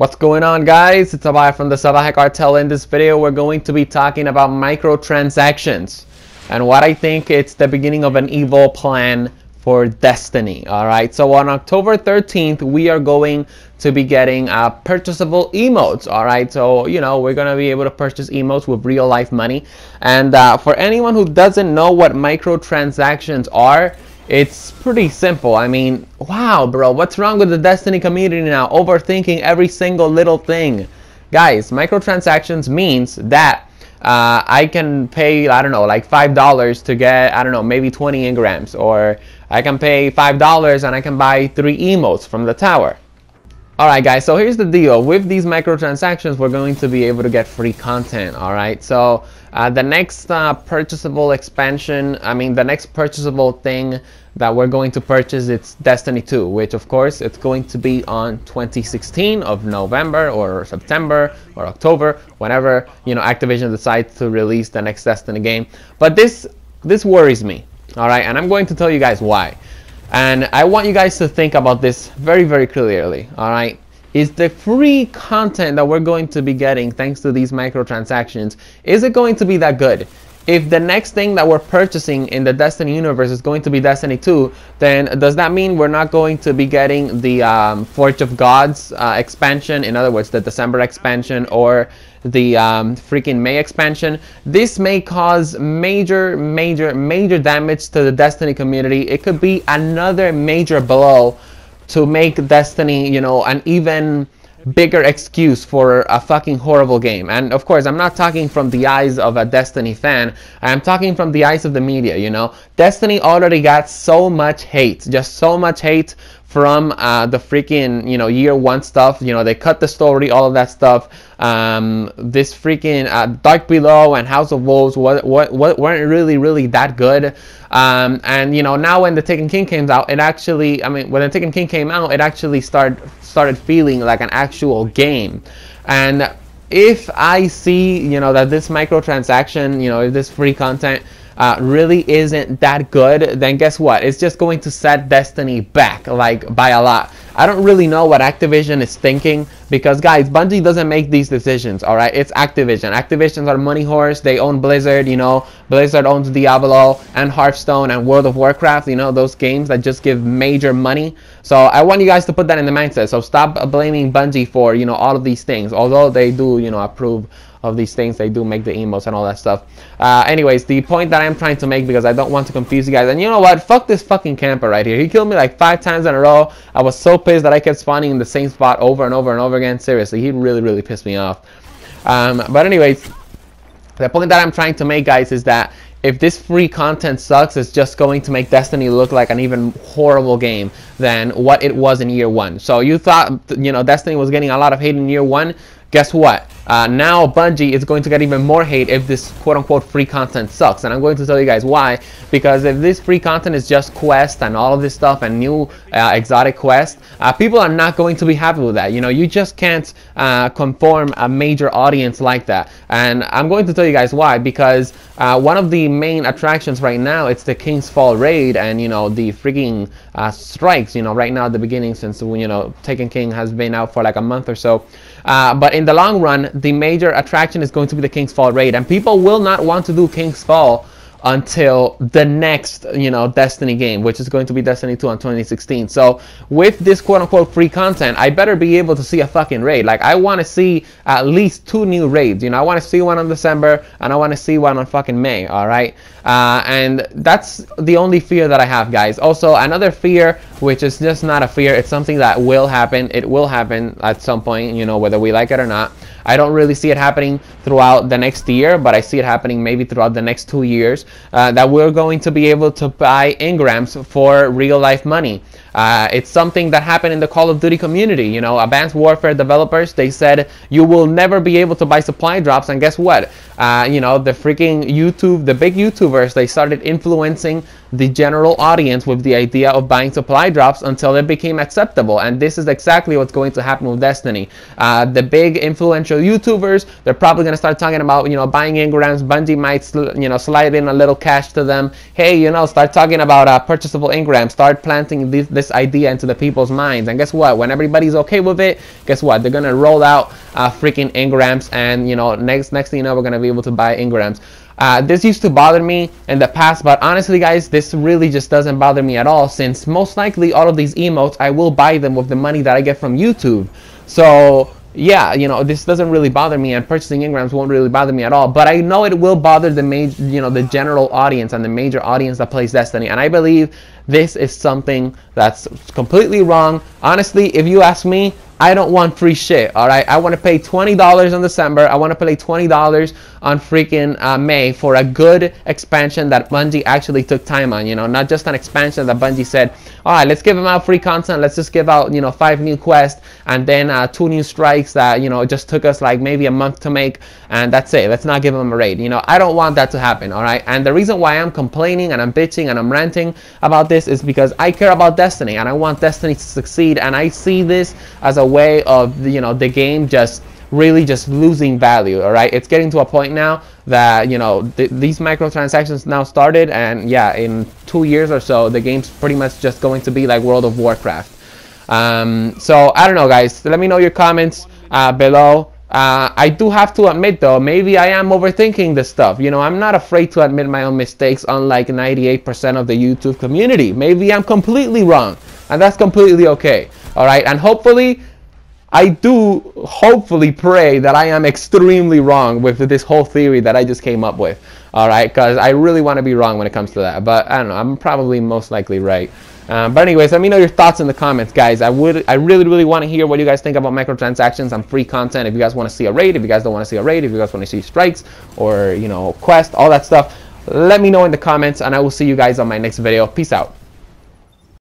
What's going on, guys? It's Salvajee from the Salvajee Cartel. In this video, we're going to be talking about microtransactions and what I think it's the beginning of an evil plan for Destiny. Alright, so on October 13th, we are going to be getting purchasable emotes. Alright, so we're going to be able to purchase emotes with real life money. And for anyone who doesn't know what microtransactions are, it's pretty simple. I mean, wow, bro, what's wrong with the Destiny community now? Overthinking every single little thing. Guys, microtransactions means that I can pay, I don't know, like $5 to get, I don't know, maybe 20 engrams. Or I can pay $5 and I can buy 3 emotes from the tower. Alright guys, so here's the deal. With these microtransactions, we're going to be able to get free content. Alright, so the next purchasable expansion, the next purchasable thing that we're going to purchase, it's Destiny 2, which of course it's going to be on 2016 of November or September or October, whenever Activision decides to release the next Destiny game. But this worries me. Alright, and I'm going to tell you guys why. And I want you guys to think about this very, very clearly. Alright, is the free content that we're going to be getting thanks to these microtransactions, is it going to be that good? If the next thing that we're purchasing in the Destiny universe is going to be Destiny 2, then does that mean we're not going to be getting the Forge of Gods expansion? In other words, the December expansion or the freaking May expansion. This may cause major damage to the Destiny community. It could be another major blow to make Destiny, an even bigger excuse for a fucking horrible game. And of course, I'm not talking from the eyes of a Destiny fan. I'm talking from the eyes of the media. Destiny already got so much hate, just so much hate from the freaking year one stuff. They cut the story, all of that stuff. This freaking Dark Below and House of Wolves weren't really that good. And now when the Taken King came out, it actually, when the Taken King came out, it actually started feeling like an actual game. And if I see that this microtransaction, if this free content really isn't that good, then guess what? It's just going to set Destiny back, like, by a lot. I don't really know what Activision is thinking, because guys, Bungie doesn't make these decisions. Alright, it's Activision. Activision's our money horse. They own Blizzard. Blizzard owns Diablo and Hearthstone and World of Warcraft, those games that just give major money. So I want you guys to put that in the mindset. So stop blaming Bungie for all of these things, although they do approve of these things. They do make the emotes and all that stuff. Anyways, the point that I'm trying to make, because I don't want to confuse you guys, and you know what, fuck this fucking camper right here. He killed me like 5 times in a row. I was so pissed that I kept spawning in the same spot over and over and over again. Seriously, he really pissed me off. But anyways, the point that I'm trying to make, guys, is that if this free content sucks, it's just going to make Destiny look like an even horrible game than what it was in year one. So you thought Destiny was getting a lot of hate in year one. Guess what? Now Bungie is going to get even more hate if this quote-unquote free content sucks. And I'm going to tell you guys why. Because if this free content is just quests and all of this stuff and new exotic quests, people are not going to be happy with that. You just can't conform a major audience like that. And I'm going to tell you guys why. Because one of the main attractions right now, it's the King's Fall raid and the freaking strikes. Right now at the beginning, since Taken King has been out for like a month or so. But in the long run, the major attraction is going to be the King's Fall raid, and people will not want to do King's Fall until the next Destiny game, which is going to be Destiny 2 in 2016. So with this quote-unquote free content, I better be able to see a fucking raid. Like, I want to see at least 2 new raids. I want to see one on December and I want to see one on fucking May. Alright, and that's the only fear that I have, guys. Also, another fear, which is just not a fear, it's something that will happen. It will happen at some point, whether we like it or not. I don't really see it happening throughout the next year, but I see it happening maybe throughout the next 2 years, that we're going to be able to buy engrams for real life money. It's something that happened in the Call of Duty community. Advanced Warfare developers, they said you will never be able to buy supply drops, and guess what? The freaking the big YouTubers, they started influencing the general audience with the idea of buying supply drops until it became acceptable. And this is exactly what's going to happen with Destiny. The big influential YouTubers, they're probably going to start talking about buying engrams. Bungie might slide in a little cash to them. Hey, start talking about purchasable engrams. Start planting this this idea into the people's minds. And guess what? When everybody's okay with it, guess what? They're gonna roll out freaking engrams, and you know, next thing you know, we're gonna be able to buy engrams. This used to bother me in the past, but honestly guys, this really just doesn't bother me at all, since most likely all of these emotes, I will buy them with the money that I get from YouTube. So yeah, you know, this doesn't really bother me, and purchasing engrams won't really bother me at all. But I know it will bother the major, you know, the general audience and the major audience that plays Destiny. And I believe this is something that's completely wrong. Honestly, if you ask me, I don't want free shit, all right? I want to pay $20 in December. I want to pay $20 on freaking May for a good expansion that Bungie actually took time on, you know, not just an expansion that Bungie said, all right, let's give them out free content. Let's just give out, you know, 5 new quests and then 2 new strikes that, you know, just took us like maybe a month to make, and that's it. Let's not give them a raid. You know, I don't want that to happen, all right? And the reason why I'm complaining and I'm bitching and I'm ranting about this is because I care about Destiny and I want Destiny to succeed, and I see this as a way of, you know, the game just really just losing value. All right, it's getting to a point now that, you know, these microtransactions now started, and yeah, in 2 years or so the game's pretty much just going to be like World of Warcraft. So I don't know guys, let me know your comments below. I do have to admit though, maybe I am overthinking this stuff. You know, I'm not afraid to admit my own mistakes, unlike 98% of the YouTube community. Maybe I'm completely wrong, and that's completely okay. All right, and hopefully I do pray that I am extremely wrong with this whole theory that I just came up with. All right, because I really want to be wrong when it comes to that, but I don't know, I'm probably most likely right. But anyways, let me know your thoughts in the comments, guys. I really want to hear what you guys think about microtransactions and free content. If you guys want to see a raid, if you guys don't want to see a raid, if you guys want to see strikes or, you know, quest, all that stuff, let me know in the comments, and I will see you guys on my next video. Peace out.